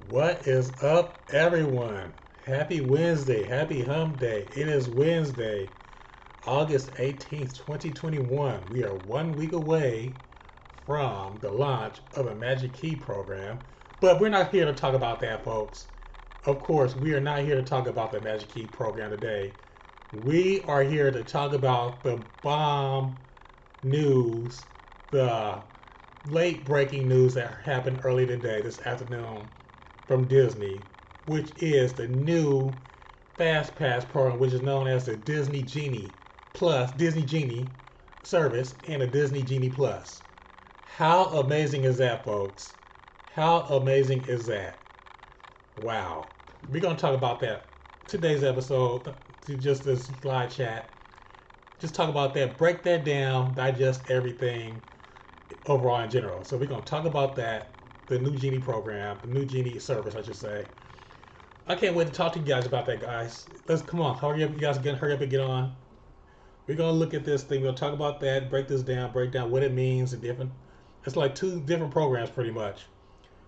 What is up, everyone? Happy Wednesday. Happy Hump Day. It is Wednesday, August 18th, 2021. We are 1 week away from the launch of a Magic Key program, but we're not here to talk about that, folks. Of course, we are not here to talk about the Magic Key program today. We are here to talk about the bomb news, the late breaking news that happened early today, this afternoon, from Disney, which is the new Fastpass program, which is known as the Disney Genie service and the Disney Genie Plus. How amazing is that, folks? How amazing is that? Wow. We're going to talk about that today's episode, to just this live chat. Just talk about that, break that down, digest everything overall in general. So we're going to talk about that, the new Genie program, the new Genie service, I should say. I can't wait to talk to you guys about that, guys. Let's come on, hurry up, you guys, hurry up and get on. We're gonna look at this thing. We'll talk about that, break this down, break down what it means, the different. It's like two different programs, pretty much.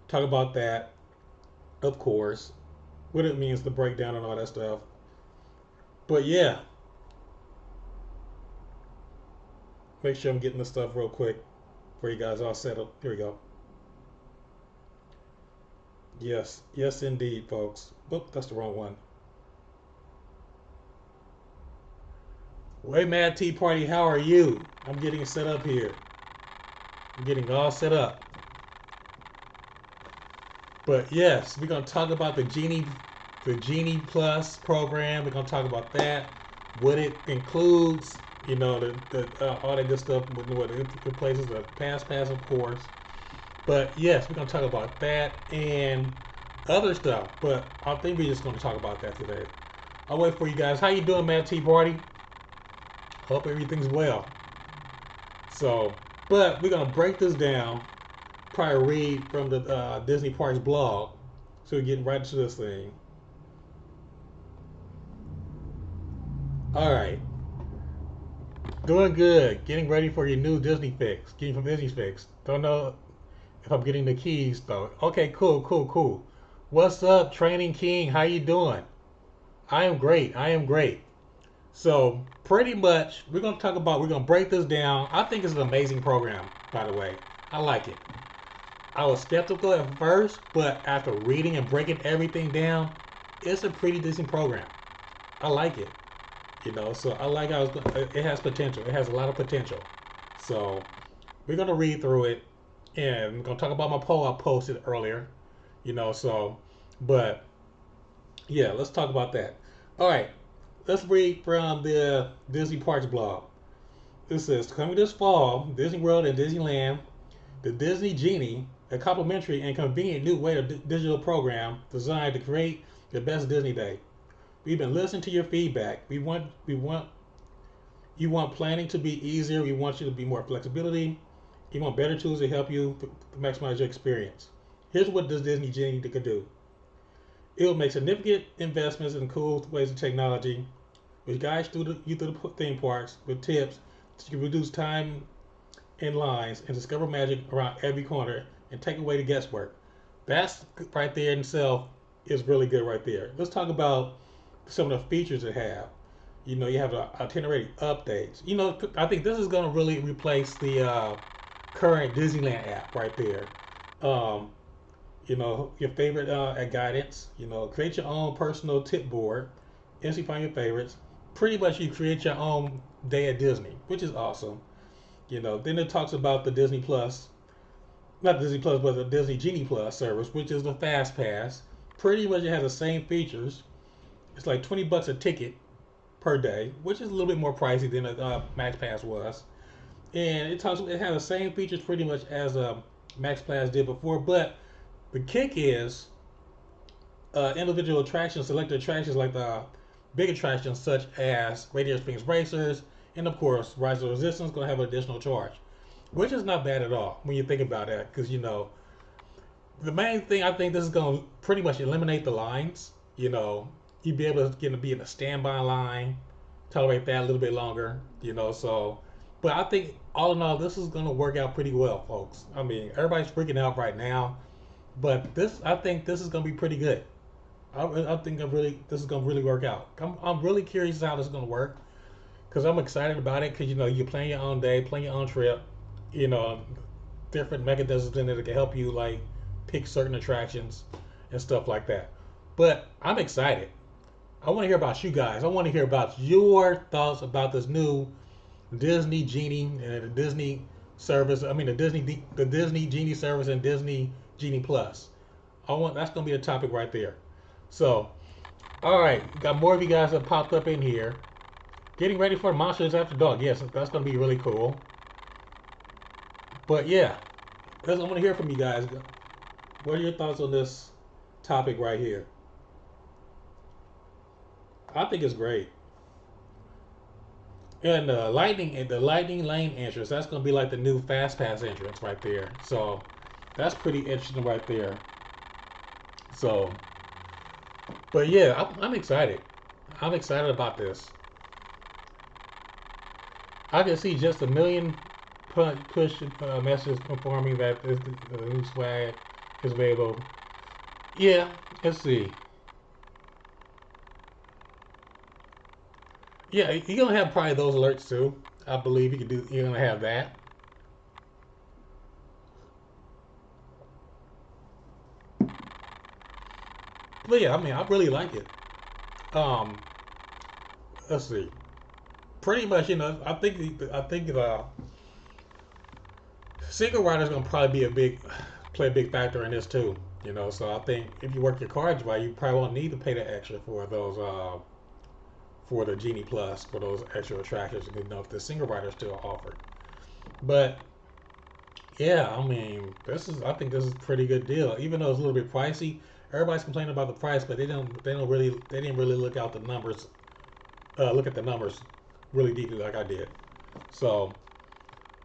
Talk about that, of course, what it means, the breakdown and all that stuff. But yeah, make sure I'm getting this stuff real quick for you guys all set up. Here we go. Yes, yes, indeed, folks. Oop, that's the wrong one. Way Mad Tea Party, how are you? I'm getting set up here. I'm getting all set up. But yes, we're gonna talk about the Genie Plus program. We're gonna talk about that, what it includes. The all that good stuff. What it replaces the Pass, of course. But yes, we're gonna talk about that and other stuff. But I think we're just gonna talk about that today. I'll wait for you guys. How you doing, Mad Tea Party? Hope everything's well. So, but we're gonna break this down. Probably read from the Disney Parks blog. So we're getting right into this thing. All right, doing good. Getting ready for your new Disney fix. Getting from Disney fix. Don't know if I'm getting the keys though. Okay, cool, cool, cool. What's up, Training King? How you doing? I am great. I am great. So pretty much, we're gonna break this down. I think it's an amazing program. By the way, I like it. I was skeptical at first, but after reading and breaking everything down, it's a pretty decent program. I like it. So I like how it has potential. It has a lot of potential. So we're gonna read through it, and we're gonna talk about my poll I posted earlier. So, but yeah, let's talk about that. All right, let's read from the Disney Parks blog. It says, coming this fall, Disney World and Disneyland, the Disney Genie, a complimentary and convenient new way to digital program designed to create the best Disney day. We've been listening to your feedback. We want planning to be easier. We want you to be more flexibility. We want better tools to help you to maximize your experience. Here's what this Disney Genie can do. It will make significant investments in cool ways of technology, which guides you through the theme parks with tips to reduce time in lines and discover magic around every corner and take away the guesswork. That's right there in itself is really good right there. Let's talk about some of the features it have. You have the itinerary updates. I think this is going to really replace the current Disneyland app right there. Um, your favorite guidance. Create your own personal tip board. Instantly find your favorites. Pretty much you create your own day at Disney, which is awesome. Then it talks about the Disney Plus, not Disney Plus, but the Disney Genie Plus service, which is the Fast Pass. Pretty much it has the same features. It's like $20 a ticket per day, which is a little bit more pricey than a Max Pass was. And it has the same features pretty much as Max Pass did before, but the kick is individual attractions, selected attractions like the big attractions such as Radiator Springs Racers, and of course Rise of Resistance going to have an additional charge, which is not bad at all when you think about that, because the main thing I think this is going to pretty much eliminate the lines. You'd be able to be in a standby line, tolerate that a little bit longer. So, but I think all in all, this is going to work out pretty well, folks. I mean, everybody's freaking out right now. But I think this is gonna be pretty good. I think this is gonna really work out. I'm really curious how this is gonna work because I'm excited about it. Because you're playing your own day, playing your own trip. You know, different mechanisms in it that can help you like pick certain attractions and stuff like that. But I'm excited. I want to hear about you guys. I want to hear about your thoughts about this new Disney Genie and the Disney service. I mean the Disney Genie service and Disney Genie Plus. That's gonna be the topic right there. So, all right, got more of you guys that popped up in here. Getting ready for Monsters After Dark. Yes, that's gonna be really cool. But yeah, I want to hear from you guys. What are your thoughts on this topic right here? I think it's great. And the lightning lane entrance, that's gonna be like the new Fastpass entrance right there. So that's pretty interesting right there. So, but yeah, I'm excited. I'm excited about this. I can see just a million push messages informing that the new swag is available. Yeah, let's see. Yeah, you're gonna have probably those alerts too. I believe you can do. You're gonna have that. But yeah, I mean, I really like it. Um, let's see. Pretty much, I think the single rider is gonna probably be a big play a big factor in this too. So I think if you work your cards right, you probably won't need to pay the extra for those for the Genie Plus for those extra attractions. If the single rider is still offered. But yeah, I mean, I think this is a pretty good deal. Even though it's a little bit pricey, everybody's complaining about the price, but they didn't really look at the numbers really deeply like I did. So,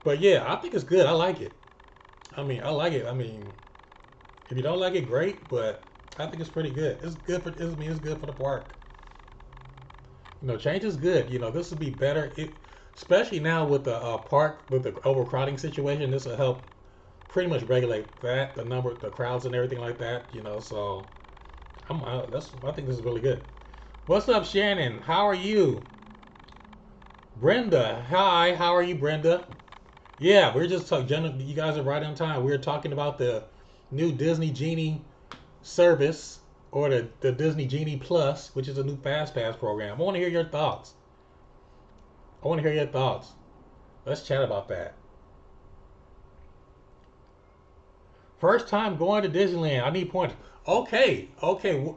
but yeah, I think it's good. I like it. I mean, I like it. I mean, if you don't like it, great, but I think it's pretty good. It's good for the park. Change is good. This will be better. Especially now with the park with the overcrowding situation. This will help pretty much regulate that the crowds and everything like that. So I think this is really good. What's up, Shannon? How are you? Brenda, hi. How are you, Brenda? Yeah, we're just talking. You guys are right on time. We're talking about the new Disney Genie service or the Disney Genie Plus, which is a new Fast Pass program. I want to hear your thoughts. I want to hear your thoughts. Let's chat about that. First time going to Disneyland. I need points. Okay, okay.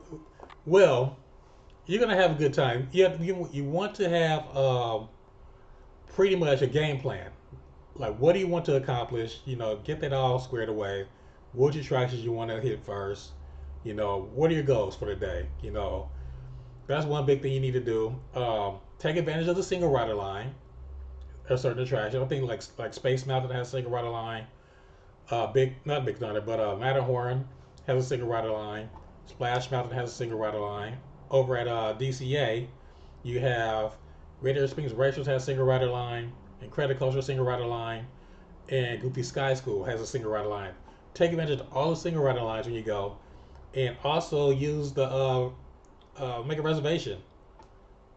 Well, you're gonna have a good time. You want to have pretty much a game plan. Like, what do you want to accomplish? Get that all squared away. Which attractions you want to hit first? What are your goals for the day? That's one big thing you need to do. Take advantage of the single rider line. A certain attraction. I think like Space Mountain has a single rider line. Not Big Thunder, but Matterhorn has a single rider line. Splash Mountain has a single rider line. Over at DCA, you have Radiator Springs Racers has a single rider line. Incredicoaster single rider line. And Goofy Sky School has a single rider line. Take advantage of all the single rider lines when you go. And also use the make a reservation.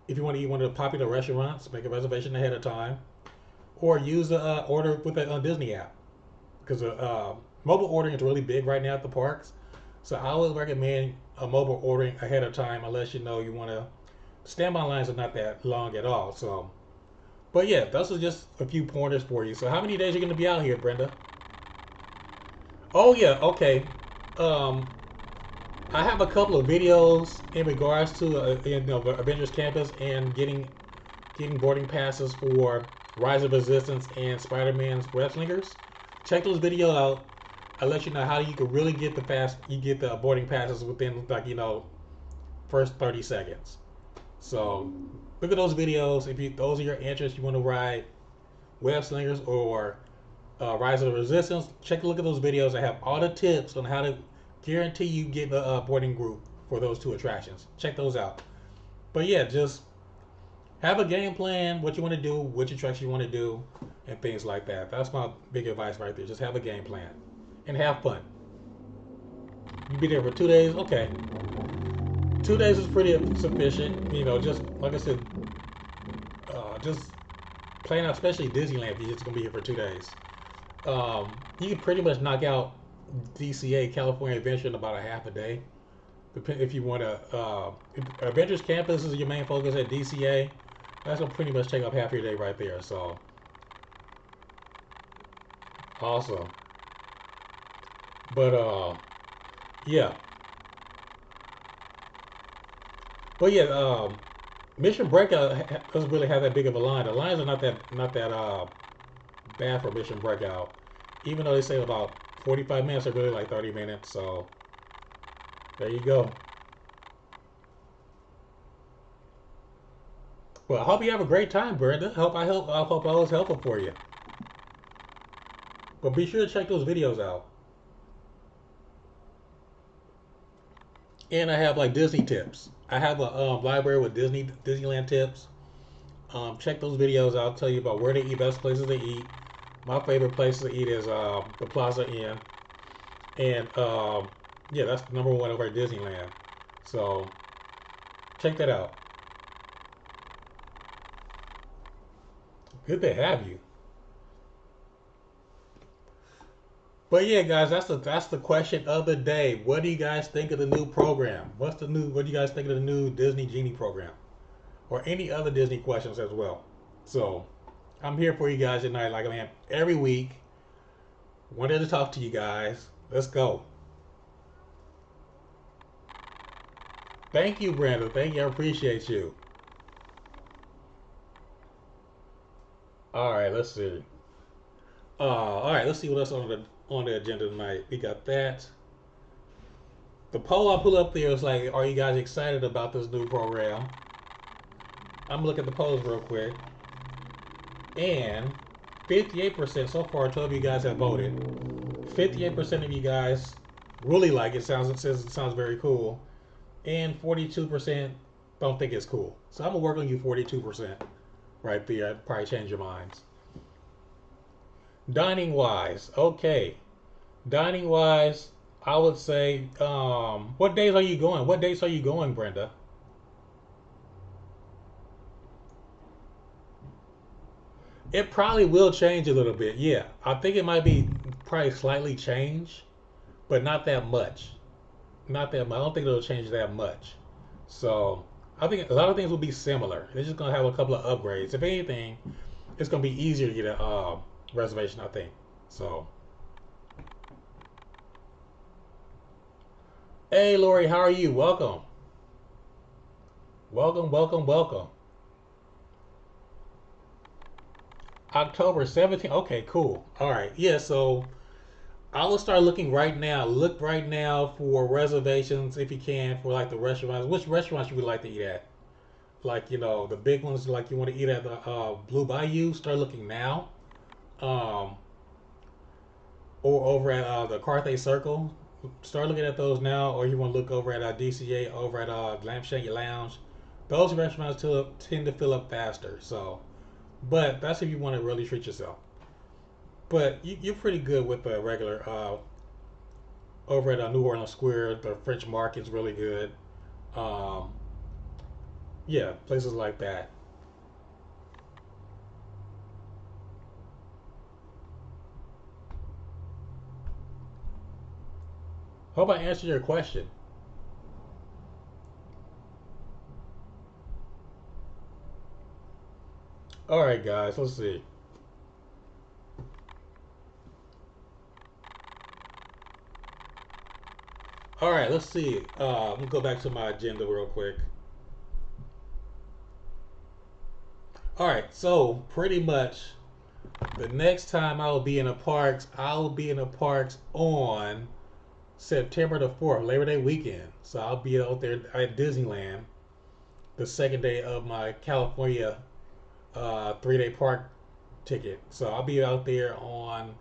If you want to eat one of the popular restaurants, make a reservation ahead of time. Or use the order with the Disney app. Because mobile ordering is really big right now at the parks. So I always recommend a mobile ordering ahead of time unless you want to. Standby lines are not that long at all. So, but yeah, those are just a few pointers for you. So how many days are you going to be out here, Brenda? Oh yeah, okay. Um, I have a couple of videos in regards to Avengers Campus and getting boarding passes for Rise of Resistance and Spider-Man's Web Slingers. Check those videos out. I'll let you know how you can really get the boarding passes within first 30 seconds. So look at those videos. If those are your interests, you want to ride Web Slingers or Rise of the Resistance, check a look at those videos. I have all the tips on how to guarantee you get the boarding group for those two attractions. Check those out. But yeah, just have a game plan, what you want to do, which attraction you want to do, and things like that. That's my big advice right there. Just have a game plan and have fun. You be there for 2 days. Okay, 2 days is pretty sufficient. You know, just like I said, just plan out, especially Disneyland, if you're just gonna be here for 2 days. You can pretty much knock out DCA, California Adventure, in about a half a day. If you want to, if Adventures Campus is your main focus at DCA, that's gonna pretty much take up half your day right there. So awesome. But yeah, but yeah, Mission Breakout doesn't really have that big of a line. The lines are not that bad for Mission Breakout, even though they say about 45 minutes. They're really like 30 minutes. So there you go. Well, I hope you have a great time, Brenda. I hope I was helpful for you. But be sure to check those videos out. And I have like Disney tips. I have a library with Disneyland tips. Check those videos out. I'll tell you about where to eat, best places to eat. My favorite place to eat is the Plaza Inn, and yeah, that's the number one over at Disneyland. So check that out. Good to have you. But yeah, guys, that's the question of the day. What do you guys think of the new program? What do you guys think of the new Disney Genie program? Or any other Disney questions as well. So I'm here for you guys tonight, like I am every week. Wanted to talk to you guys. Let's go. Thank you, Brandon. Thank you. I appreciate you. All right, let's see. All right, let's see what else on the agenda tonight. We got that. The poll I put up there is like, are you guys excited about this new program? I'm gonna look at the polls real quick, and 58% so far. 12 of you guys have voted. 58% of you guys really like it. It sounds very cool, and 42% don't think it's cool. So I'm gonna work on you 42% right there. I'd probably change your minds. Dining wise, okay. Dining wise, I would say, what days are you going? What dates are you going, Brenda? It probably will change a little bit. Yeah, I think it might be probably slightly change, but not that much. Not that much. I don't think it'll change that much. So I think a lot of things will be similar. They're just gonna have a couple of upgrades. If anything, it's gonna be easier to get a reservation, I think. So, hey, Lori, how are you? Welcome, welcome, welcome, welcome. October 17th. Okay, cool. All right. Yeah. So I will start looking right now. Look right now for reservations if you can for like the restaurants. Which restaurants you would like to eat at? Like the big ones. Like you want to eat at the Blue Bayou. Start looking now. Um, or over at the Carthay Circle. Start looking at those now, or you want to look over at DCA over at Lampshade Lounge. Those restaurants tend to fill up faster. So, but that's if you want to really treat yourself. But you're pretty good with the regular over at New Orleans Square. The French Market's really good. Um, yeah, places like that. Hope I answered your question. All right, guys, let's see. All right, let's see. Let me go back to my agenda real quick. All right, so pretty much the next time I will be in the parks on September the 4th, Labor Day weekend. So I'll be out there at Disneyland the second day of my California 3-day park ticket. So I'll be out there on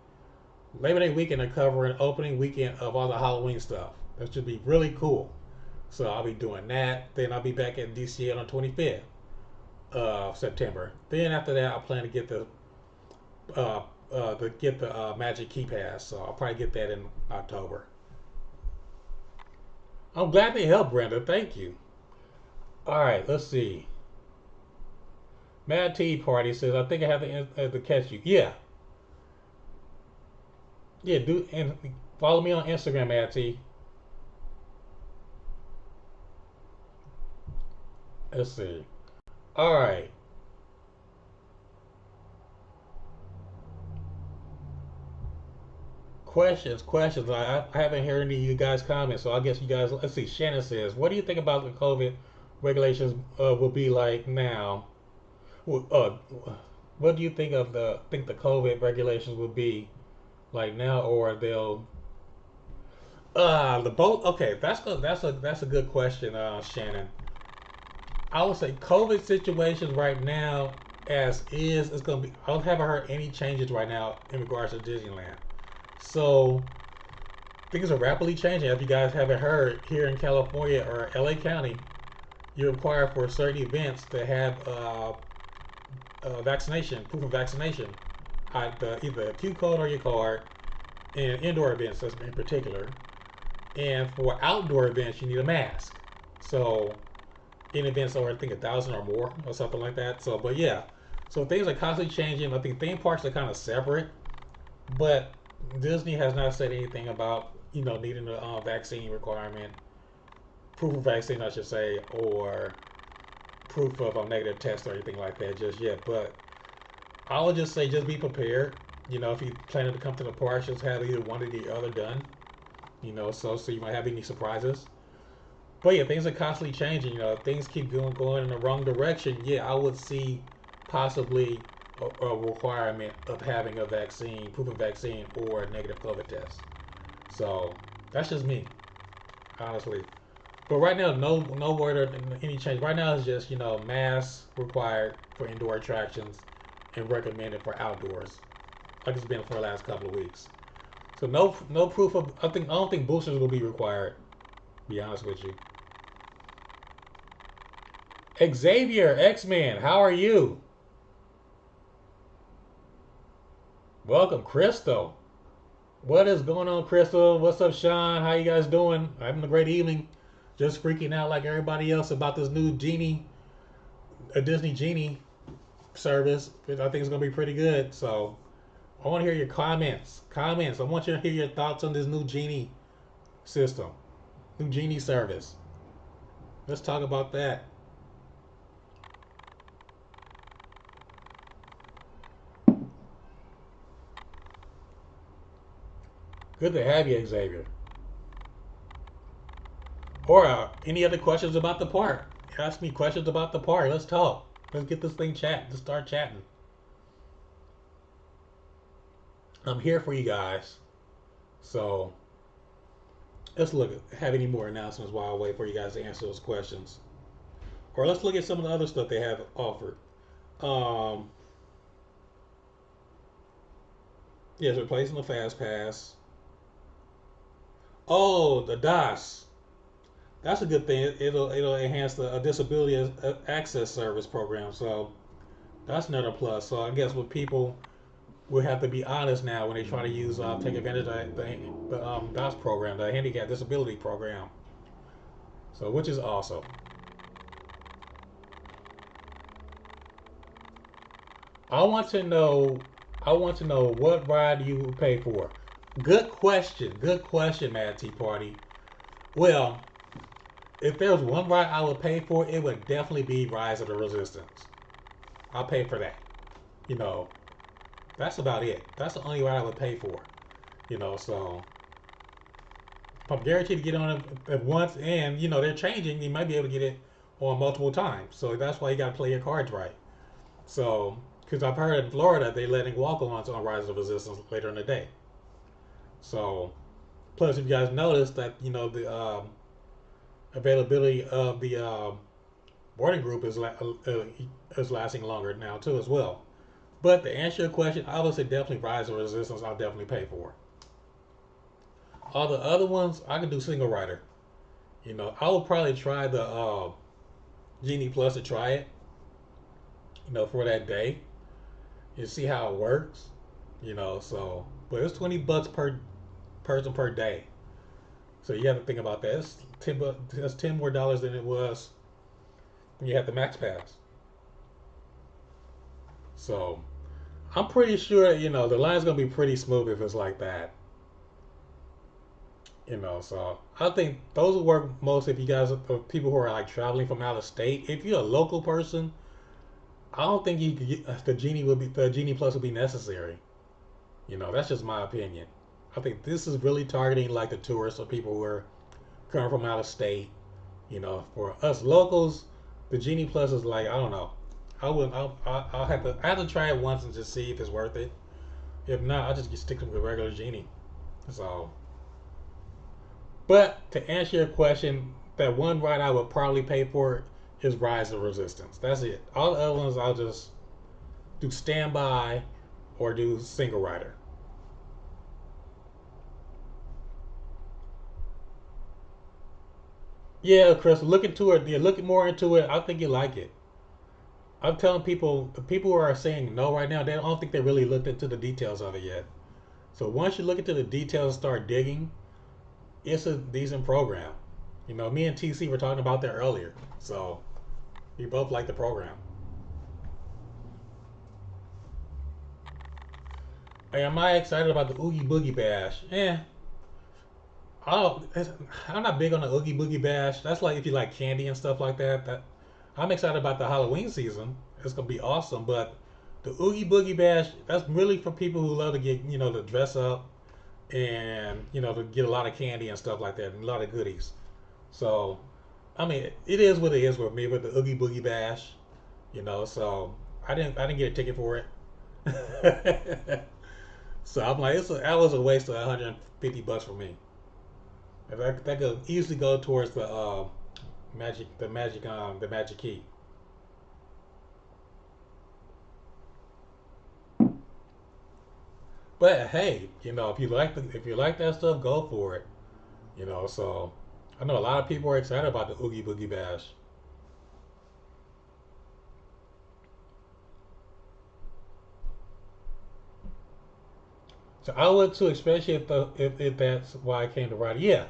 Labor Day weekend to cover an opening weekend of all the Halloween stuff. That should be really cool. So I'll be doing that. Then I'll be back at DCA on the 25th of September. Then after that, I plan to get the Magic Key Pass. So I'll probably get that in October. I'm glad they helped, Brenda. Thank you. All right, let's see. Mad Tea Party says, I think I have to catch you. Yeah, yeah. Do and follow me on Instagram, Mad Tea. Let's see. All right. Questions. I haven't heard any of you guys comment, so I guess you guys. Let's see. Shannon says, "What do you think about the COVID regulations will be like now? What do you think the COVID regulations will be like now, or they'll the both? Okay, that's a good question, Shannon. I would say COVID situations right now, as is, is going to be. I haven't heard any changes right now in regards to Disneyland. So things are rapidly changing. If you guys haven't heard, here in California or LA County, you're required for certain events to have vaccination, proof of vaccination, either a Q code or your card, and indoor events in particular. And for outdoor events, you need a mask. So in events over, I think 1,000 or more or something like that. So, but yeah, so things are constantly changing. I think theme parks are kind of separate, but Disney has not said anything about needing a vaccine requirement, proof of vaccine, I should say, or proof of a negative test or anything like that just yet. But I would just say just be prepared. If you planning to come to the park, just have either one or the other done. So you might have any surprises. But yeah, things are constantly changing. If things keep going in the wrong direction, yeah, I would see possibly a requirement of having a vaccine, proof of vaccine, or a negative COVID test. So that's just me, honestly. But right now, no word or any change. Right now, it's just masks required for indoor attractions and recommended for outdoors, like it's been for the last couple of weeks. So no proof of. I don't think boosters will be required. To be honest with you. Xavier X Men, how are you? Welcome, Crystal. What is going on, Crystal? What's up, Sean? How you guys doing? Having a great evening. Just freaking out like everybody else about this new a Disney Genie service, which I think is going to be pretty good. So I want to hear your comments. Comments. I want you to hear your thoughts on this new Genie system, new Genie service. Let's talk about that. Good to have you, Xavier. Or any other questions about the park? Ask me questions about the park. Let's talk. Let's get this thing chat. Let's start chatting. I'm here for you guys. So let's look at have any more announcements while I wait for you guys to answer those questions. Or let's look at some of the other stuff they have offered. Um, yes, replacing the Fastpass. Oh, the DOS. That's a good thing. It'll enhance the disability access service program. So that's another plus. So I guess with people will have to be honest now when they try to use take advantage of the DOS program, the handicap disability program. So which is awesome. I want to know. I want to know what ride you would pay for. Good question. Good question, Mad Tea Party. Well, if there was one ride I would pay for, it would definitely be Rise of the Resistance. I'll pay for that. You know, that's about it. That's the only ride I would pay for. So I'm guaranteed to get on it at once, and they're changing. You might be able to get it on multiple times. So that's why you got to play your cards right. So, because I've heard in Florida they're letting walk-ons on Rise of Resistance later in the day. So, plus if you guys noticed that the availability of the boarding group is lasting longer now too as well. But to answer your question, I would say definitely Rise of Resistance. I'll definitely pay for. All the other ones I can do single rider. I will probably try the Genie Plus to try it. For that day and see how it works. So but it's $20 per person per day. So you have to think about that. It's that's $10 more than it was when you had the Max Pass. So I'm pretty sure the line's gonna be pretty smooth if it's like that. So I think those will work most if you guys are people who are like traveling from out of state. If you're a local person, I don't think you could the Genie Plus will be necessary. That's just my opinion. I think this is really targeting like the tourists or people who are coming from out of state. For us locals, the Genie Plus is like I don't know. I'll have to try it once and just see if it's worth it. If not, I'll just stick to the regular Genie. So, but to answer your question, that one ride I would probably pay for is Rise of Resistance. That's it. All the other ones I'll just do standby or do single rider. Yeah, Chris, look into it. Yeah, look more into it. I think you like it. I'm telling people, the people who are saying no right now, they don't think they really looked into the details of it yet. So once you look into the details and start digging, it's a decent program. Me and TC were talking about that earlier. So we both like the program. Hey, am I excited about the Oogie Boogie Bash? Oh, I'm not big on the Oogie Boogie Bash. That's like if you like candy and stuff like that. I'm excited about the Halloween season. It's gonna be awesome. But the Oogie Boogie Bash, that's really for people who love to get to dress up and to get a lot of candy and stuff like that and a lot of goodies. So, I mean, it is what it is with me with the Oogie Boogie Bash. So I didn't get a ticket for it. So I'm like, that was a waste of 150 bucks for me. That could easily go towards the magic key. But hey, if you like that stuff, go for it. So I know a lot of people are excited about the Oogie Boogie Bash. So I would too, especially if that's why I came to ride. Yeah,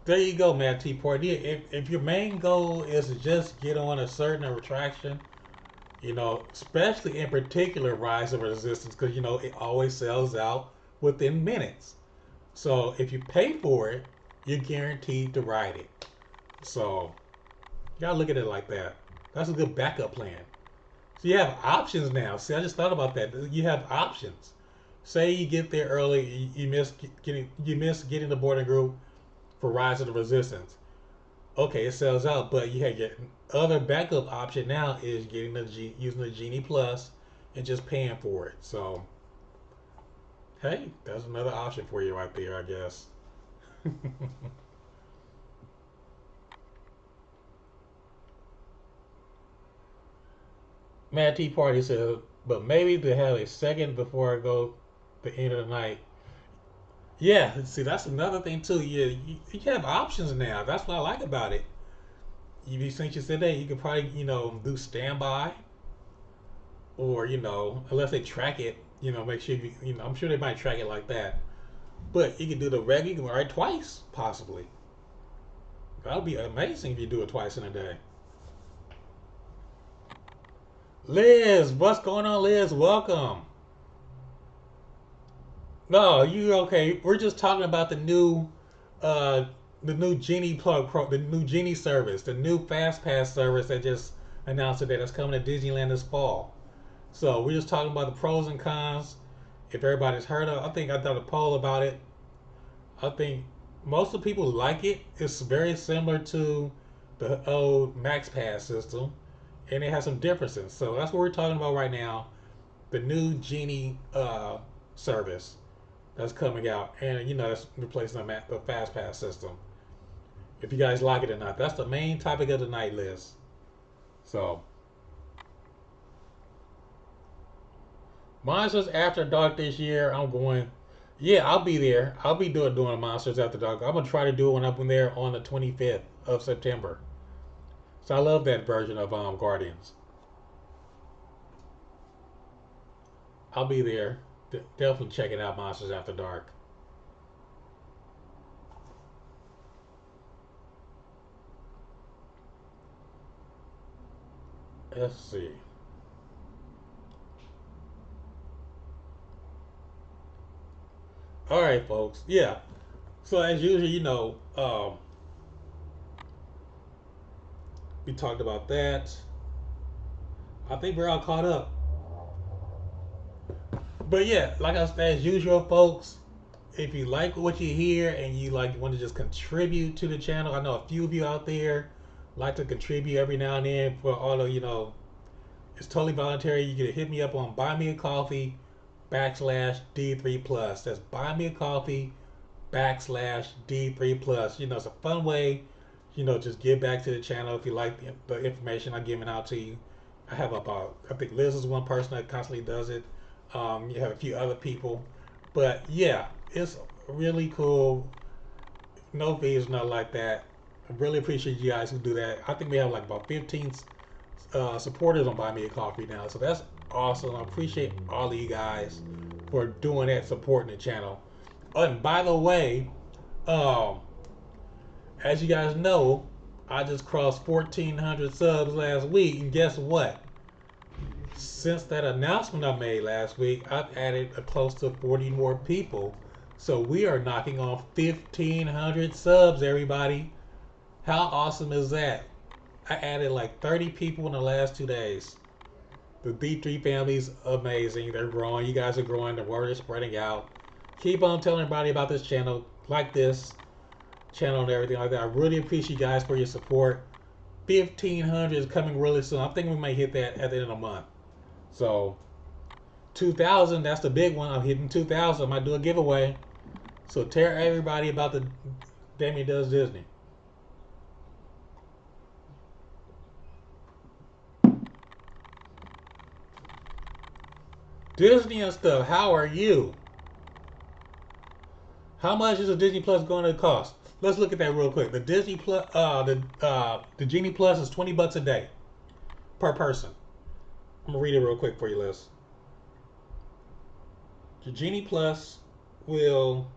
there you go, Matt T. Port. Yeah, if your main goal is to just get on a certain attraction, especially in particular Rise of Resistance, because it always sells out within minutes. So if you pay for it, you're guaranteed to ride it. So you gotta look at it like that. That's a good backup plan. So you have options now. See, I just thought about that. You have options. Say you get there early, you miss getting the boarding group for Rise of the Resistance. Okay, it sells out, but you have your other backup option now is using the Genie Plus and just paying for it. So hey, that's another option for you right there, I guess. Mad Tea Party says, but maybe to have a second before I go the end of the night. Yeah, see, that's another thing too. You have options now. That's what I like about it. Since you said that, you could probably do standby, or unless they track it, make sure I'm sure they might track it like that. But you could do the regular, you can ride twice possibly. That would be amazing if you do it twice in a day. Liz, what's going on, Liz? Welcome. No, you okay? We're just talking about uh, the new the new Genie service, the new Fastpass service that just announced today that's coming to Disneyland this fall. So we're just talking about the pros and cons. If everybody's heard of, I think I done a poll about it. I think most of the people like it. It's very similar to the old Max Pass system, and it has some differences. So that's what we're talking about right now. The new Genie service that's coming out, and that's replacing the Fast Pass system. If you guys like it or not, that's the main topic of the night list. So, Monsters After Dark this year, I'm going. Yeah, I'll be there. I'll be doing Monsters After Dark. I'm gonna try to do it when I'm there on the 25th of September. So I love that version of Guardians. I'll be there. Definitely checking out Monsters After Dark. Let's see. All right, folks. Yeah. So as usual, we talked about that. I think we're all caught up. But yeah, like I said, as usual, folks, if you like what you hear and you want to just contribute to the channel, I know a few of you out there like to contribute every now and then for all of it's totally voluntary. You can hit me up on Buy Me a Coffee /D3 Plus. That's Buy Me a Coffee /D3 Plus. It's a fun way, just give back to the channel if you like the information I'm giving out to you. I have about, I think Liz is one person that constantly does it. You have a few other people, but yeah, it's really cool. No fees, nothing like that. I really appreciate you guys who do that. I think we have like about 15 supporters on Buy Me a Coffee now, so that's awesome. I appreciate all of you guys for doing that, supporting the channel. Oh, and by the way, um, as you guys know, I just crossed 1,400 subs last week, and guess what? Since that announcement I made last week, I've added a close to 40 more people. So we are knocking on 1,500 subs, everybody. How awesome is that? I added like 30 people in the last 2 days. The D3 family's amazing. They're growing. You guys are growing. The word is spreading out. Keep on telling everybody about this channel, like this channel and everything like that. I really appreciate you guys for your support. 1,500 is coming really soon. I'm thinking we might hit that at the end of the month. So 2,000, that's the big one. I'm hitting 2,000. I might do a giveaway. So tell everybody about the Damien Does Disney. Disney and stuff. How are you? How much is a Disney Plus going to cost? Let's look at that real quick. The Disney Plus, the Genie Plus is $20 a day per person. I'm gonna read it real quick for you, Liz. The Genie Plus will,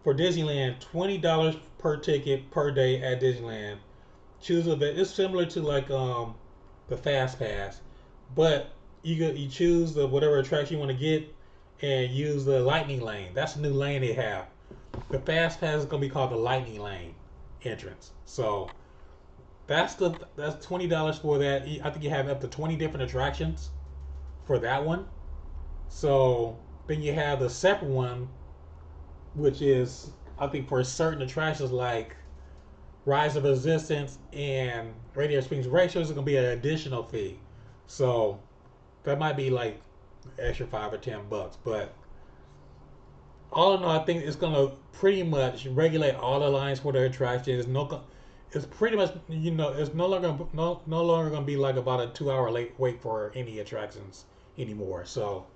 for Disneyland, $20 per ticket per day at Disneyland. Choose a bit. It's similar to the Fastpass, but you choose the whatever attraction you want to get and use the Lightning Lane. That's the new lane they have. The Fastpass is gonna be called the Lightning Lane entrance. So that's $20 for that. I think you have up to 20 different attractions for that one. So then you have the separate one, which is I think for certain attractions like Rise of Resistance and Radiator Springs Racers is gonna be an additional fee. So that might be like extra $5 or $10. But all in all, I think it's gonna pretty much regulate all the lines for the attractions. It's pretty much it's no longer gonna be like about a 2 hour late wait for any attractions anymore. So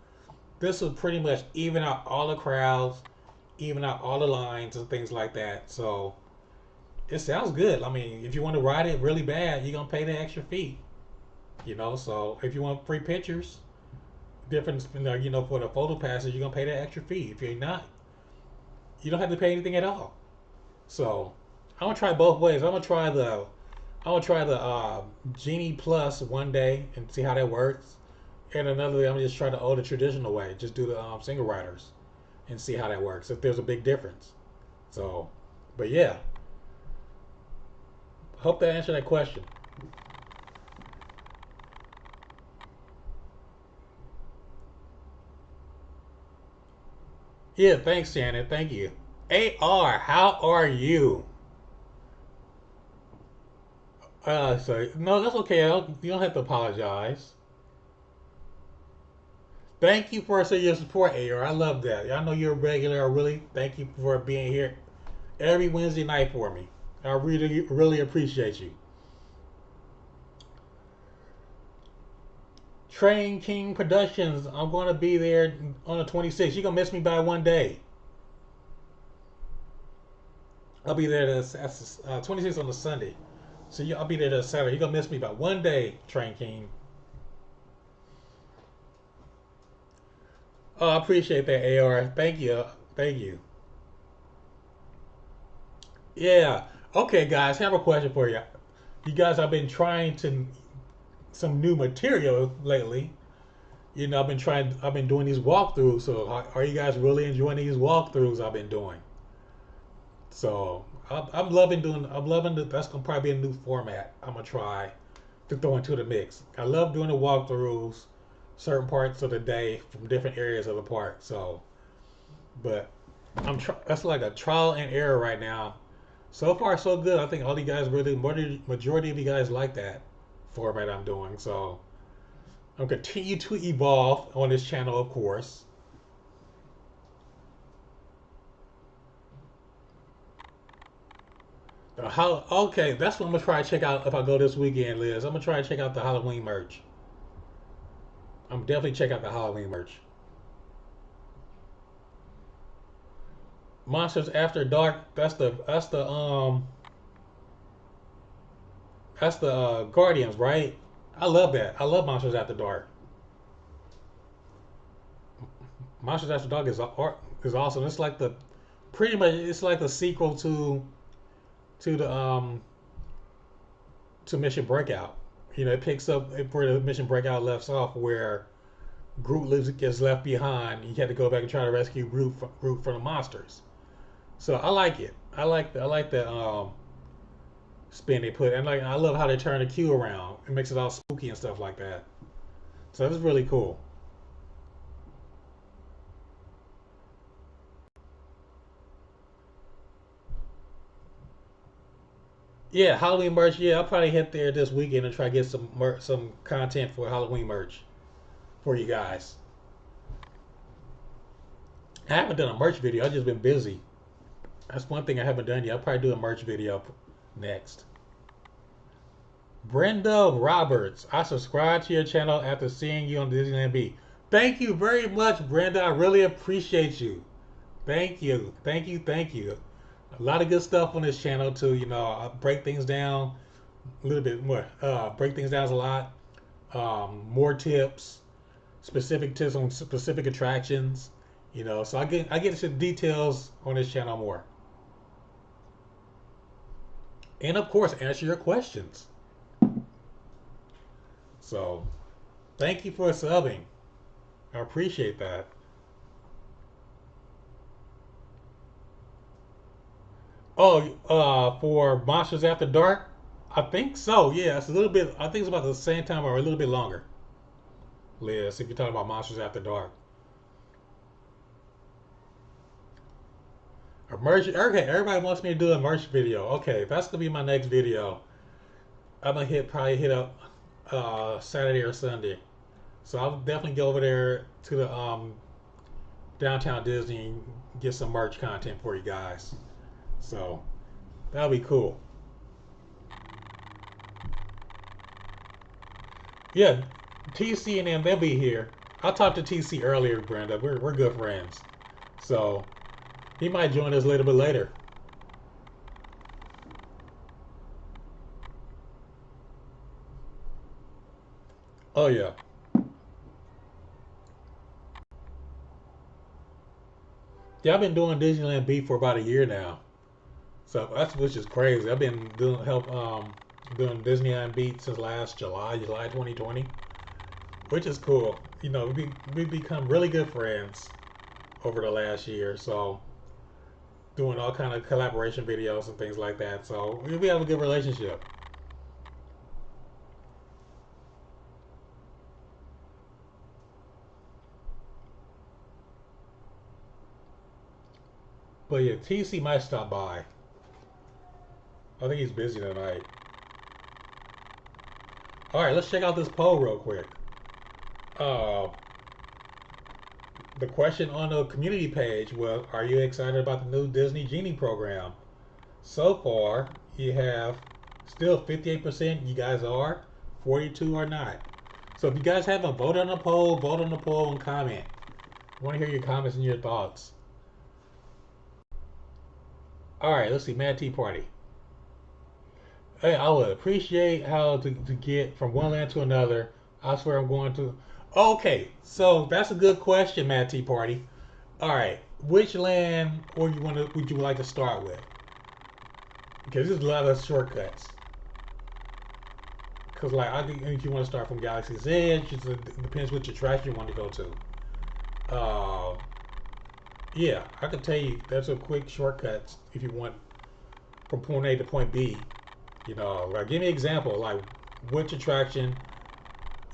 this will pretty much even out all the crowds, even out all the lines and things like that. So it sounds good. I mean, if you want to ride it really bad, you're gonna pay the extra fee. So if you want free pictures, different, for the photo passes, you're gonna pay that extra fee. If you're not, you don't have to pay anything at all. So I'm gonna try both ways. I'm gonna try the Genie Plus one day and see how that works, and another day I'm gonna just try the older traditional way. Just do the single riders and see how that works. If there's a big difference. So, but yeah, hope that answered that question. Yeah, thanks, Shannon. Thank you. AR, how are you? So no, that's okay. You don't have to apologize. Thank you for your support, AR. I love that. I know you're a regular. I really thank you for being here every Wednesday night for me. I really, really appreciate you. Train King Productions. I'm going to be there on the 26th. You're going to miss me by one day. I'll be there the 26th on the Sunday. So I'll be there the Saturday. You're going to miss me by one day, Train King. Oh, I appreciate that, AR. Thank you. Thank you. Yeah. Okay, guys, I have a question for you. You guys, I've been trying to some new material lately. I've been doing these walkthroughs. So are you guys really enjoying these walkthroughs I've been doing? So I'm loving that. That's gonna probably be a new format I'm gonna try to throw into the mix. I love doing the walkthroughs, certain parts of the day from different areas of the park. So, but that's like a trial and error right now. So far, so good. I think all you guys really, majority of you guys like that format I'm doing. So I'm continue to evolve on this channel, of course. Okay, that's what I'm gonna try to check out if I go this weekend, Liz. I'm gonna try to check out the Halloween merch. I'm definitely check out the Halloween merch. Monsters After Dark. That's the Guardians, right? I love that. I love Monsters After Dark. Monsters After Dark is awesome. It's like the pretty much it's like the sequel to the to Mission Breakout. It picks up where the Mission Breakout left off, where gets left behind. He had to go back and try to rescue Groot from the monsters. So I like it. I like the spin they put, and I love how they turn the queue around. It makes it all spooky and stuff like that. So that's really cool. Yeah, Halloween merch. Yeah, I'll probably hit there this weekend and try to get some content for Halloween merch for you guys. I haven't done a merch video. I've just been busy. That's one thing I haven't done yet. I'll probably do a merch video next. Brenda Roberts, I subscribed to your channel after seeing you on Disneyland B. Thank you very much, Brenda. I really appreciate you. Thank you. Thank you. Thank you. A lot of good stuff on this channel too. I break things down a little bit more. Break things down a lot. More tips, specific tips on specific attractions. So I get into details on this channel more. And of course, answer your questions. So, thank you for subbing. I appreciate that. Oh, for Monsters After Dark, I think so. Yeah, it's a little bit. I think it's about the same time or a little bit longer. Liz, if you're talking about Monsters After Dark. A merch. Okay, everybody wants me to do a merch video. Okay, that's gonna be my next video. I'm gonna probably hit up Saturday or Sunday. So I'll definitely go over there to the downtown Disney and get some merch content for you guys. So that'll be cool. Yeah, TC and them, they'll be here. I talked to TC earlier, Brenda. We're good friends. So he might join us a little bit later. Oh yeah. Yeah, I've been doing Disneyland Beat for about a year now. So that's which is crazy. I've been doing Disneyland Beat since last July 2020, which is cool. We become really good friends over the last year. So doing all kind of collaboration videos and things like that. So we have a good relationship. But yeah, TC might stop by. I think he's busy tonight. All right, let's check out this poll real quick. Uh, the question on the community page was, are you excited about the new Disney Genie program? So far, you have still 58% you guys are, 42 are not. So if you guys haven't voted on the poll, vote on the poll and comment. I want to hear your comments and your thoughts. All right, let's see, Mad Tea Party. Hey, I would appreciate how to get from one land to another. I swear I'm going to. Okay, so that's a good question, Mad Tea Party. All right, which land would you like to start with? Because there's a lot of shortcuts. Cause like if you want to start from Galaxy's Edge, it depends which attraction you want to go to. Uh, yeah, I can tell you there's a quick shortcuts if you want from point A to point B. You know, like give me an example, like which attraction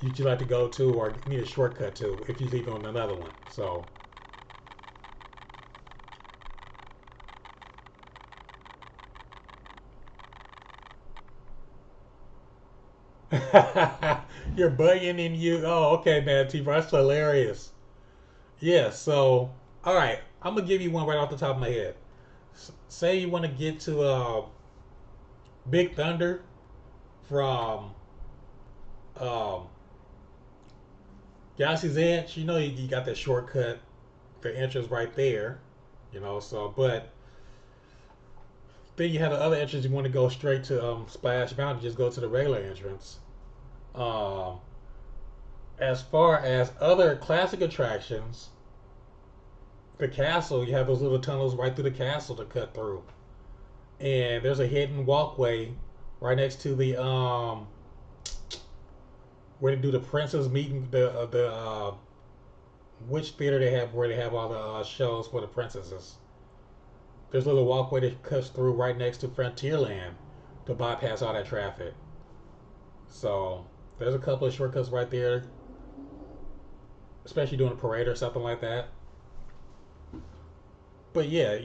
you'd you like to go to or need a shortcut to if you leave on another one. So you're bugging and you. Oh, okay, man. T. That's hilarious. Yeah. So, all right. I'm gonna give you one right off the top of my head. Say you want to get to Big Thunder from um, Galaxy's Edge. You know you got that shortcut, the entrance right there. You know. So, but then you have the other entrance. You want to go straight to Splash Mountain. Just go to the regular entrance. Um, as far as other classic attractions, the castle, you have those little tunnels right through the castle to cut through. And there's a hidden walkway right next to the where they do the princess meeting, the which theater they have where they have all the shows for the princesses. There's a little walkway that cuts through right next to Frontierland to bypass all that traffic. So there's a couple of shortcuts right there, especially doing a parade or something like that. But yeah,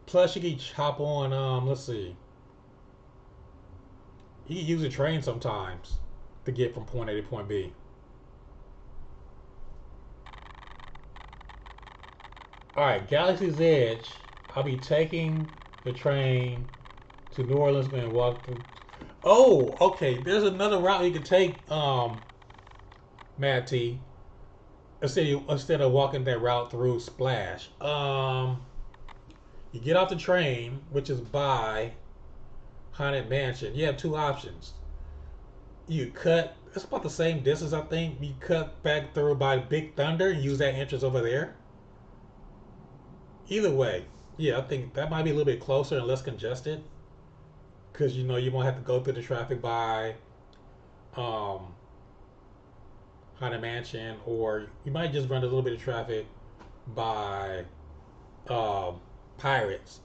plus you can hop on. Let's see, you can use a train sometimes to get from point A to point B. All right, Galaxy's Edge. I'll be taking the train to New Orleans and walk through. Oh, okay. There's another route you can take, Matt T. Instead of walking that route through Splash. You get off the train, which is by Haunted Mansion. You have two options. You cut. It's about the same distance, I think. You cut back through by Big Thunder and use that entrance over there. Either way, yeah, I think that might be a little bit closer and less congested because you know you won't have to go through the traffic by um, Haunted Mansion, or you might just run a little bit of traffic by um, Pirates.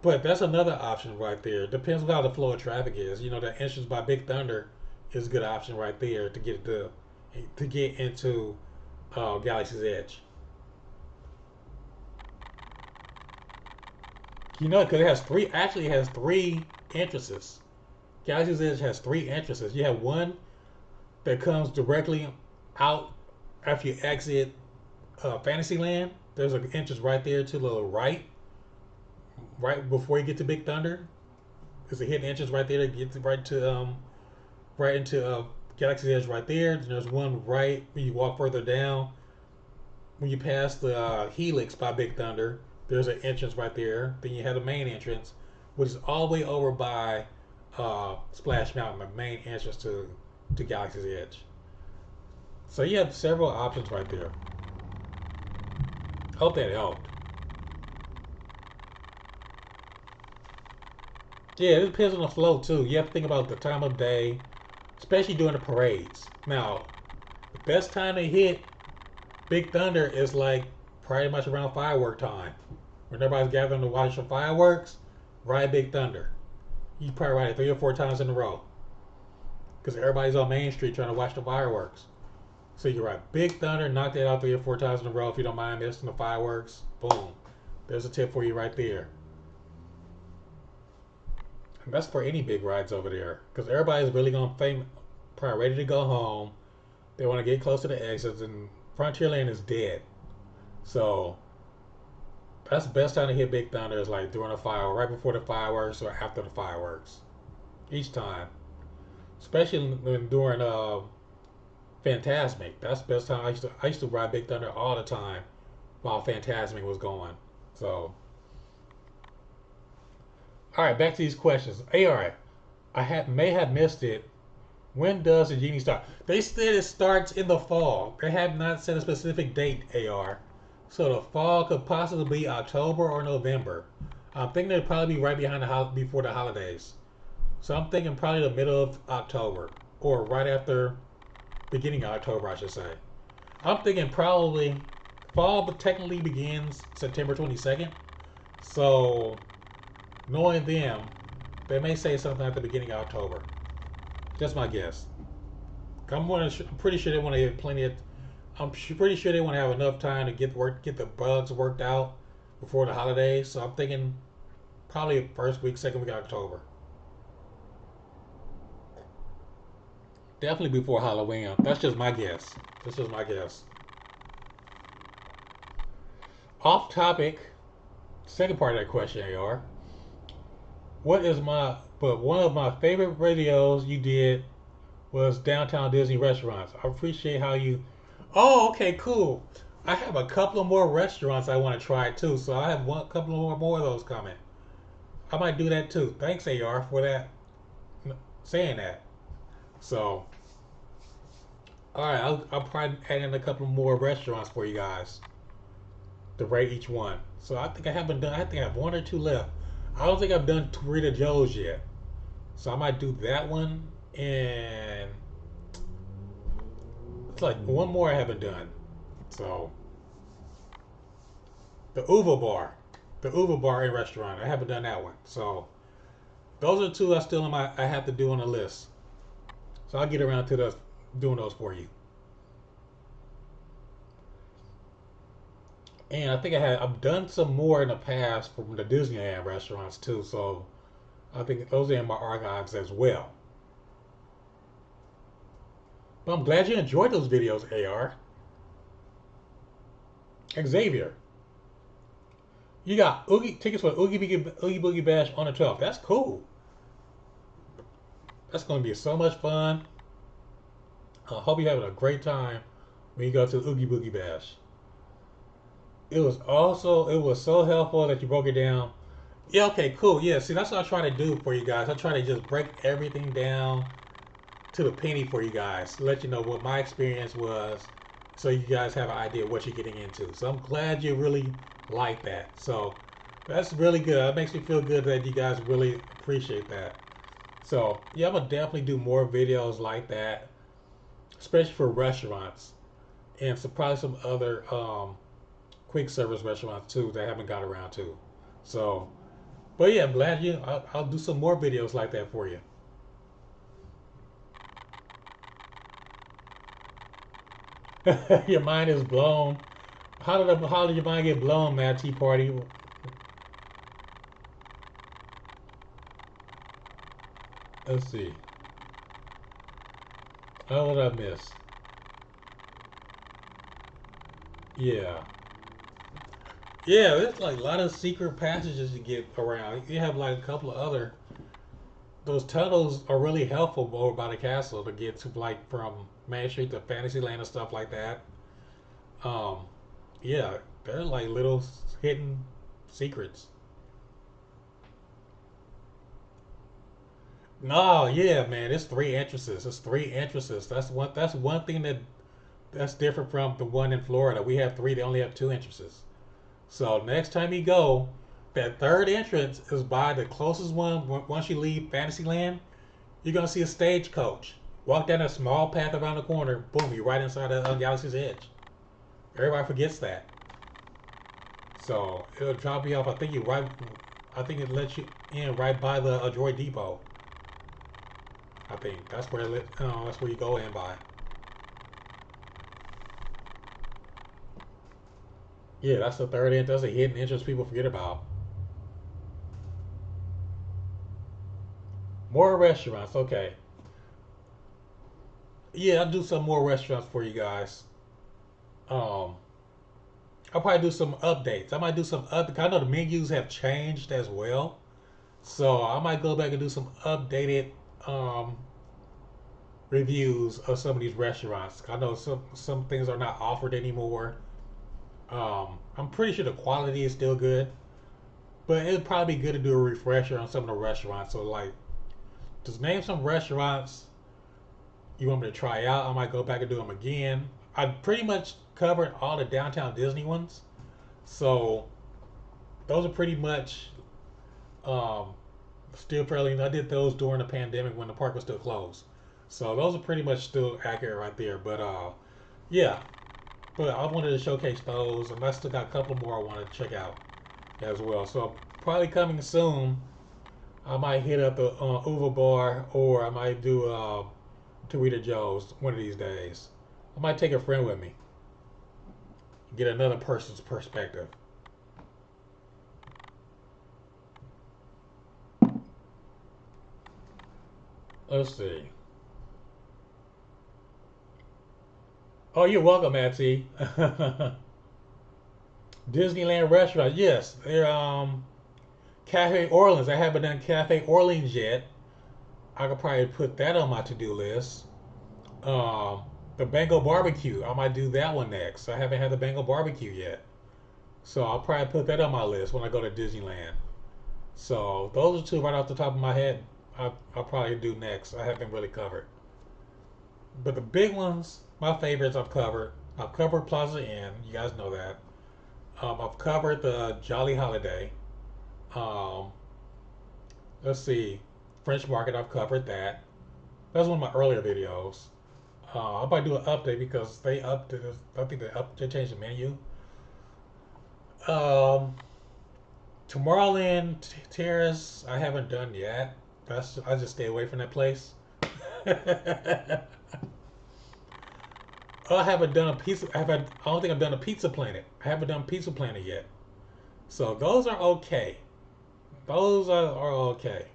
But that's another option right there. Depends on how the flow of traffic is. You know, the entrance by Big Thunder is a good option right there to get into Galaxy's Edge. You know, because it has three. Actually, it has three entrances. Galaxy's Edge has three entrances. You have one that comes directly out after you exit Fantasyland. There's an entrance right there to the right, right before you get to Big Thunder. There's a hidden entrance right there to get right into Galaxy's Edge right there. And there's one right when you walk further down. When you pass the Helix by Big Thunder, there's an entrance right there. Then you have the main entrance, which is all the way over by Splash Mountain, the main entrance to Galaxy's Edge. So you have several options right there. Hope that helped. Yeah, it depends on the flow too. You have to think about the time of day, especially during the parades. Now, the best time to hit Big Thunder is like pretty much around firework time. When everybody's gathering to watch the fireworks, ride Big Thunder. You probably ride it 3 or 4 times in a row. Because everybody's on Main Street trying to watch the fireworks. So you can ride Big Thunder, knock that out 3 or 4 times in a row if you don't mind missing the fireworks. Boom. There's a tip for you right there. And that's for any big rides over there. Because everybody's really going to probably ready to go home. They want to get close to the exits, and Frontierland is dead. So that's the best time to hit Big Thunder is like during a fire, right before the fireworks or after the fireworks. Each time, especially when during Fantasmic. That's the best time. I used to ride Big Thunder all the time while Fantasmic was going. So, all right, back to these questions. AR, may have missed it. When does the Genie start? They said it starts in the fall. They have not set a specific date, AR. So the fall could possibly be October or November. I'm thinking it'll probably be right before the holidays. So I'm thinking probably the middle of October or right after beginning of October, I should say. I'm thinking probably fall, but technically begins September 22nd. So knowing them, they may say something at the beginning of October. Just my guess. I'm pretty sure they want to get plenty of. Pretty sure they want to have enough time to get the bugs worked out before the holidays. So I'm thinking probably first week, second week of October. Definitely before Halloween. That's just my guess. That's just my guess. Off topic. Second part of that question, AR. What is my? But one of my favorite videos you did was downtown Disney restaurants. I appreciate how you. Oh, okay, cool. I have a couple of more restaurants I want to try too, so I have one couple more of those coming. I might do that too. Thanks, AR, for that saying that. So, all right, I'll probably add in a couple more restaurants for you guys to rate each one. So I think I haven't done. I think I have one or two left. I don't think I've done Rita Joe's yet. So I might do that one, and it's like one more I haven't done. So the Uva Bar, the Uva Bar and restaurant. I haven't done that one. So those are two I still in my I have to do on the list. So I'll get around to doing those for you. And I think I've done some more in the past from the Disneyland restaurants too. So I think those are in my archives as well. But I'm glad you enjoyed those videos, AR. Xavier, you got tickets for Oogie Boogie Bash on the 12th. That's cool. That's going to be so much fun. I hope you're having a great time when you go to the Oogie Boogie Bash. It was so helpful that you broke it down. Yeah, okay, cool. Yeah, see, that's what I try to do for you guys. I try to just break everything down to the penny for you guys, to let you know what my experience was, so you guys have an idea of what you're getting into. So I'm glad you really like that. So that's really good. It makes me feel good that you guys really appreciate that. So yeah, I'm gonna definitely do more videos like that, especially for restaurants and probably some other quick service restaurants too that I haven't got around to. So, but yeah, I'm glad you. I'll do some more videos like that for you. Your mind is blown. How did your mind get blown, Mad Tea Party? Let's see. Oh, what did I miss? Yeah. Yeah, there's like a lot of secret passages you get around. You have like a couple of other. Those tunnels are really helpful over by the castle to get to like from Main Street to Fantasyland and stuff like that. Um, yeah, they're like little hidden secrets. No, yeah, man, it's three entrances. It's three entrances. That's one thing that's different from the one in Florida. We have three. They only have two entrances. So next time you go, that third entrance is by the closest one. Once you leave Fantasyland, you're gonna see a stagecoach. Walk down a small path around the corner. Boom, you're right inside the Galaxy's Edge. Everybody forgets that. So it'll drop you off. I think you right. I think it lets you in right by the Droid Depot. I think that's where that's where you go in by. Yeah, that's the third end. That's a hidden entrance people forget about. More restaurants. Okay. Yeah, I'll do some more restaurants for you guys. Um, I'll probably do some updates. I might do some up. I know the menus have changed as well, so I might go back and do some updated um, reviews of some of these restaurants. I know some things are not offered anymore. I'm pretty sure the quality is still good, but it'd probably be good to do a refresher on some of the restaurants. So like, just name some restaurants you want me to try out. I might go back and do them again. I pretty much covered all the downtown Disney ones, so those are pretty much um, Still fairly. I did those during the pandemic when the park was still closed. So those are pretty much still accurate right there. But yeah. But I wanted to showcase those, and I still got a couple more I want to check out as well. So probably coming soon. I might hit up the Uva Bar, or I might do Trader Joe's one of these days. I might take a friend with me, get another person's perspective. Let's see. Oh, you're welcome, Atsy. Disneyland restaurant, yes. They're Cafe Orleans. I haven't done Cafe Orleans yet. I could probably put that on my to-do list. Um, the Bengal barbecue. I might do that one next. I haven't had the Bengal barbecue yet. So I'll probably put that on my list when I go to Disneyland. So those are two right off the top of my head. I'll probably do next. I haven't really covered. But the big ones, my favorites I've covered. I've covered Plaza Inn. You guys know that. I've covered the Jolly Holiday. Um, let's see. French Market, I've covered that. That's one of my earlier videos. I'll probably do an update because they updated. I think they changed the menu. Um, Tomorrowland Terrace, I haven't done yet. I just stay away from that place. I haven't done a pizza. I don't think I've done a Pizza Planet. I haven't done Pizza Planet yet. So those are okay. Those are okay.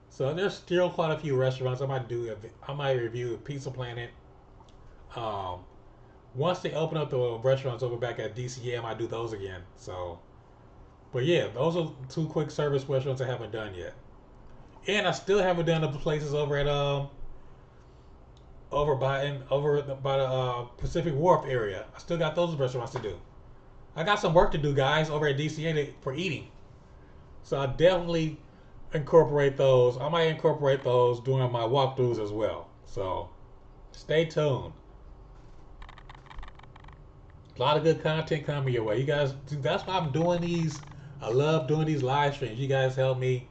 So there's still quite a few restaurants I might do. I might review Pizza Planet. Um, Once they open up the restaurants over back at DCA, I might do those again. So, but yeah, those are two quick service restaurants I haven't done yet. And I still haven't done the places over at over by the Pacific Wharf area. I still got those restaurants to do. I got some work to do, guys, over at DCA for eating. So I definitely incorporate those. I might incorporate those during my walkthroughs as well. So stay tuned. A lot of good content coming your way. You guys, that's why I'm doing these. I love doing these live streams. You guys help me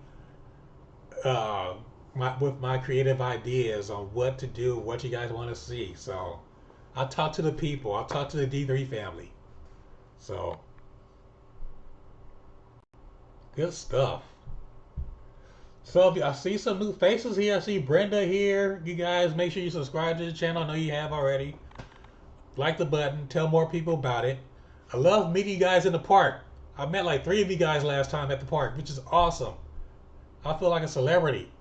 uh, with my creative ideas on what to do, what you guys want to see. So I'll talk to the people. I'll talk to the D3 family. So good stuff. So I see some new faces here. I see Brenda here. You guys make sure you subscribe to the channel. I know you have already. Like the button. Tell more people about it. I love meeting you guys in the park. I met like 3 of you guys last time at the park, which is awesome. I feel like a celebrity.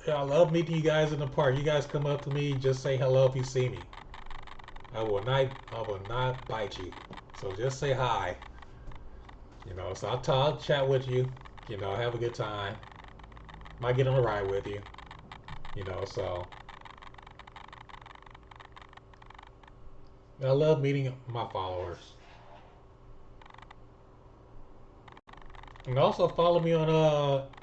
Yeah, I love meeting you guys in the park. You guys come up to me, just say hello if you see me. I will not bite you. So just say hi. So I'll chat with you. Have a good time. Might get on a ride with you. So I love meeting my followers. And also follow me on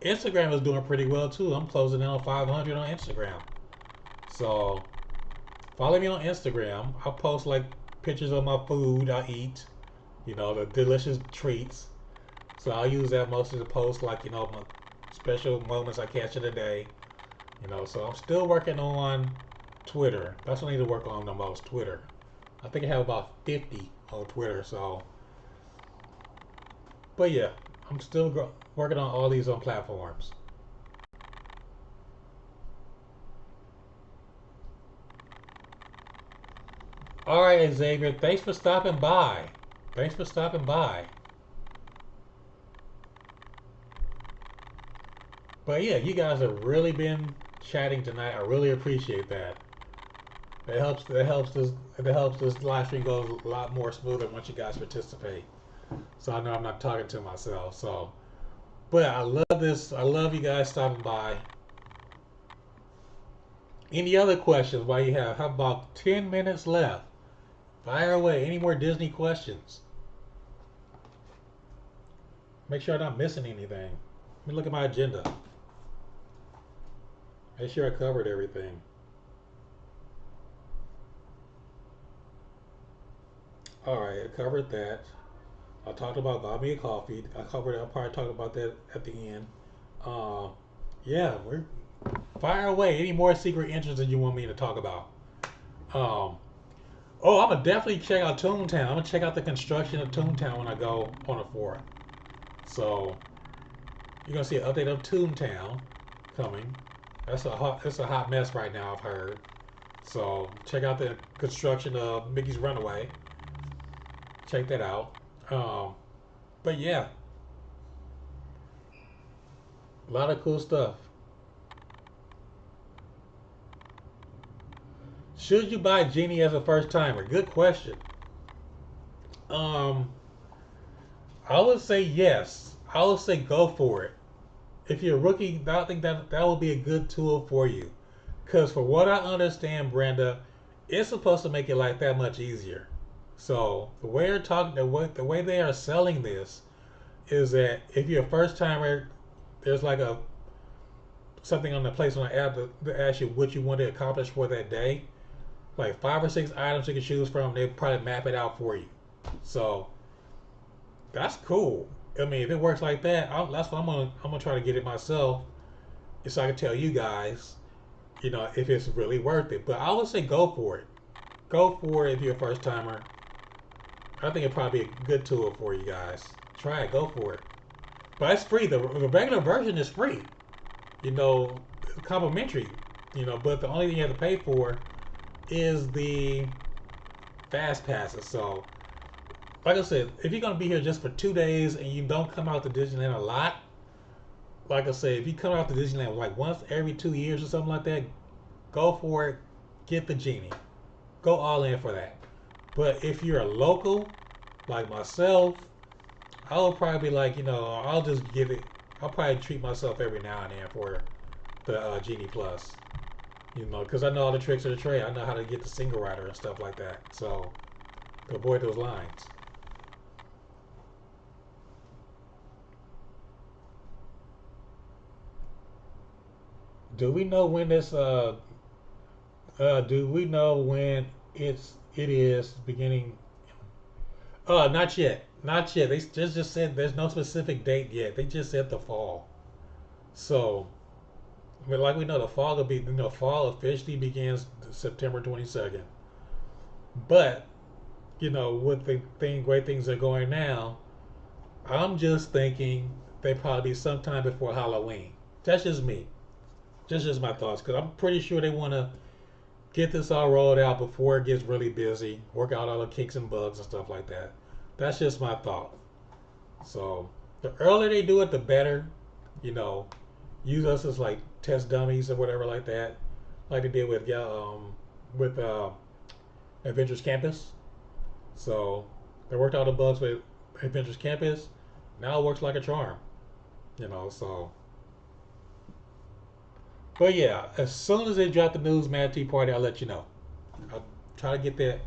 Instagram is doing pretty well too. I'm closing in on 500 on Instagram. So follow me on Instagram. I'll post like pictures of my food I eat. The delicious treats. So I'll use that mostly to post like my special moments I catch in the day. So I'm still working on Twitter. That's what I need to work on the most. Twitter. I think I have about 50 on Twitter. So, but yeah, I'm still working on all these on platforms. All right, Xavier. Thanks for stopping by. Thanks for stopping by. But yeah, you guys have really been chatting tonight. I really appreciate that. That helps this live stream go a lot more smoother once you guys participate. So I know I'm not talking to myself. So, but I love this. I love you guys stopping by. Any other questions while you have? How about 10 minutes left? Fire away. Any more Disney questions? Make sure I'm not missing anything. Let me look at my agenda. Make sure I covered everything. All right, I covered that. I talked about buy me a coffee. I covered. I'll probably talk about that at the end. Um, yeah, we're fire away. Any more secret interests that you want me to talk about? Um, oh, I'm gonna definitely check out Toontown. I'm gonna check out the construction of Toontown when I go on the 4th. So you're gonna see an update of Toontown coming. It's a hot mess right now, I've heard. So check out the construction of Mickey's Runaway. Check that out. Um, but yeah, a lot of cool stuff. Should you buy Genie as a first timer? Good question. Um, I would say yes. I would say go for it. If you're a rookie, I think that will be a good tool for you. Because for what I understand, Brenda, it's supposed to make your life that much easier. So the way they are selling this is that if you're a first timer, there's like a something on the place on the app that asks you what you want to accomplish for that day. Like 5 or 6 items you can choose from. They probably map it out for you. So that's cool. I mean, if it works like that, that's what I'm gonna try to get it myself, so I can tell you guys, if it's really worth it. But I would say go for it. Go for it if you're a first timer. I think it'd probably be a good tool for you guys. Try it. Go for it. But it's free. The regular version is free. Complimentary. But the only thing you have to pay for is the fast passes. So, like I said, if you're gonna be here just for 2 days and you don't come out to Disneyland a lot, like I said, if you come out to Disneyland like once every 2 years or something like that, go for it. Get the Genie. Go all in for that. But if you're a local, like myself, I'll probably be like, I'll just give it. I'll probably treat myself every now and then for the Genie Plus. Because I know all the tricks of the trade. I know how to get the single rider and stuff like that. So, to avoid those lines. Do we know when this? Do we know when it is beginning? Not yet. Not yet. They just said there's no specific date yet. They just said the fall. So, but like we know, the fall will be. Fall officially begins September 22nd. But with the great things that are going now, I'm just thinking they probably be sometime before Halloween. That's just me. Just my thoughts, because I'm pretty sure they want to get this all rolled out before it gets really busy, work out all the kinks and bugs and stuff like that. That's just my thought. So the earlier they do it, the better. You know, use us as like test dummies or whatever like that, like they did with Adventures Campus. So they worked out the bugs with Adventures Campus. Now it works like a charm. So. But yeah, as soon as they drop the news, Mad Tea Party, I'll let you know. I'll try to get that,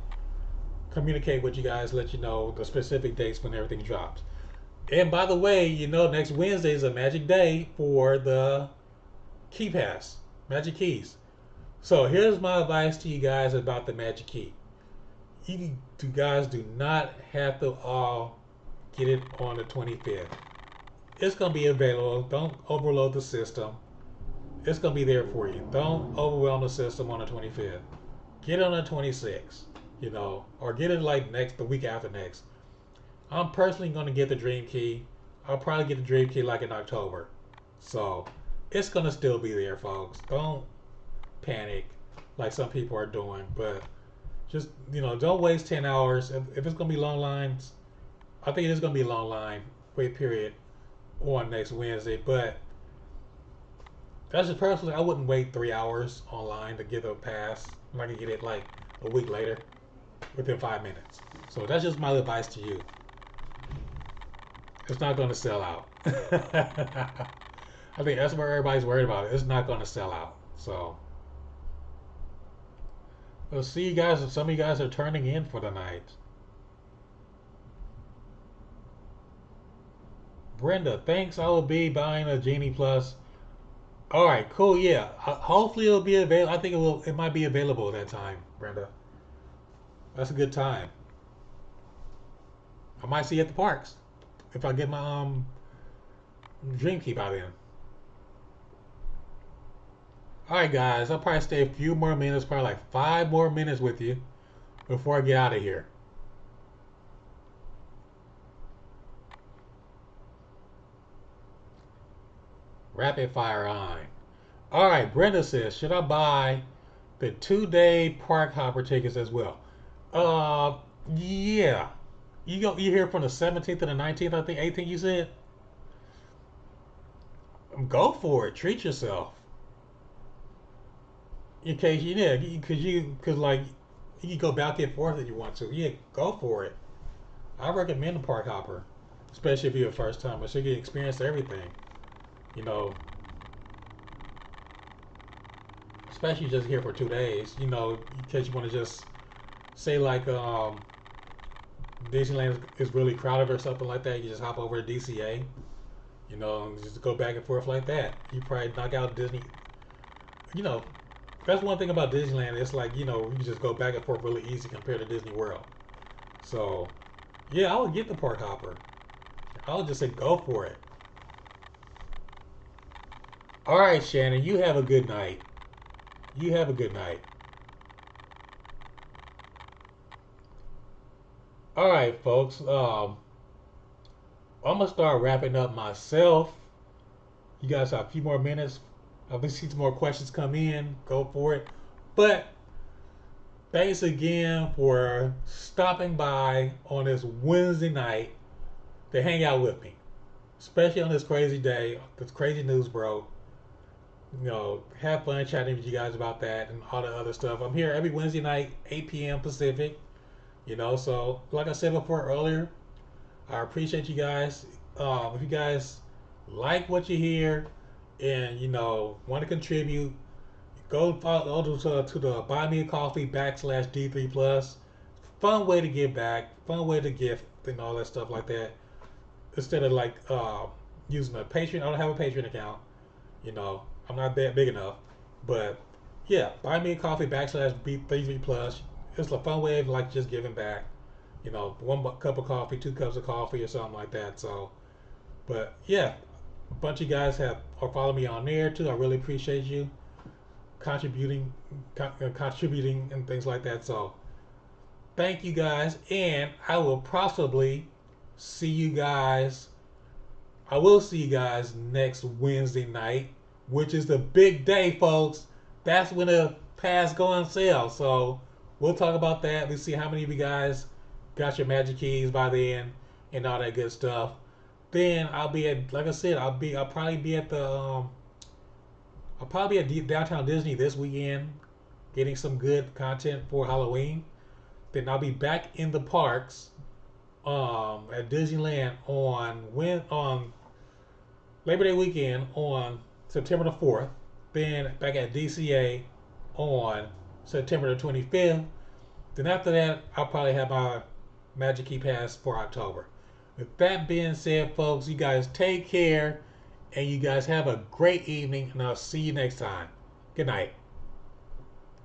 communicate with you guys, let you know the specific dates when everything drops. And by the way, next Wednesday is a magic day for the Key Pass, Magic Keys. So here's my advice to you guys about the Magic Key. You guys do not have to all get it on the 25th. It's going to be available. Don't overload the system. It's going to be there for you. Don't overwhelm the system on the 25th. Get it on the 26th, or get it like the week after next. I'm personally going to get the Dream Key. I'll probably get the Dream Key like in October. So it's going to still be there, folks. Don't panic like some people are doing. But just, don't waste 10 hours. If it's going to be long lines, I think it is going to be a long line, wait period, on next Wednesday. But that's just personally, I wouldn't wait 3 hours online to get a pass. I can get it like a week later, within 5 minutes. So that's just my advice to you. It's not going to sell out. I think that's where everybody's worried about it. It's not going to sell out. So we'll see you guys. Some of you guys are turning in for the night. Brenda, thanks. I will be buying a Genie Plus. All right, cool. Yeah, hopefully it'll be available. I think it might be available at that time, Brenda. That's a good time. I might see you at the parks if I get my dream key by then. All right, guys. I'll probably stay a few more minutes, probably like 5 more minutes with you before I get out of here. Rapid fire on. All right, Brenda says, should I buy the 2-day park hopper tickets as well? Uh, yeah. You here from the 17th to the 19th, I think 18th you said? Go for it. Treat yourself. In case cause like you can go back and forth if you want to. Yeah, go for it. I recommend the park hopper, especially if you're a first timer, so you can experience everything. You know, especially just here for 2 days. You know, in case you want to just say like Disneyland is really crowded or something like that, you just hop over to DCA. You know, and just go back and forth like that. You probably knock out Disney. You know, that's one thing about Disneyland. It's like, you know, you just go back and forth really easy compared to Disney World. So, yeah, I would get the park hopper. I would just say go for it. All right, Shannon, you have a good night. You have a good night. All right, folks. I'm gonna start wrapping up myself. You guys have a few more minutes. I'll see some more questions come in. Go for it. But thanks again for stopping by on this Wednesday night to hang out with me, especially on this crazy day, this crazy news, bro. You know, have fun chatting with you guys about that and all the other stuff. I'm here every Wednesday night, 8 p.m. Pacific. You know, so like I said before earlier, I appreciate you guys. If you guys like what you hear and you know want to contribute, go to the Buy Me a Coffee /D3 Plus. Fun way to give back, fun way to gift and all that stuff like that. Instead of like using a Patreon, I don't have a Patreon account. You know, I'm not that big enough. But yeah, Buy Me a Coffee /D3 Plus. It's a fun way of like just giving back. You know, one cup of coffee, 2 cups of coffee, or something like that. So, but yeah, a bunch of you guys have or follow me on there too. I really appreciate you contributing, contributing and things like that. So, thank you guys, and I will possibly see you guys. I will see you guys next Wednesday night, which is the big day, folks. That's when the pass go on sale. So we'll talk about that. Let's see how many of you guys got your magic keys by then and all that good stuff. Then I'll be at, like I said, I'll probably be at I'll probably be at downtown Disney this weekend, getting some good content for Halloween. Then I'll be back in the parks at Disneyland on Labor Day weekend on September the 4th. Then back at DCA on September the 25th. Then after that, I'll probably have my Magic Key Pass for October. With that being said, folks, you guys take care and you guys have a great evening, and I'll see you next time. Good night.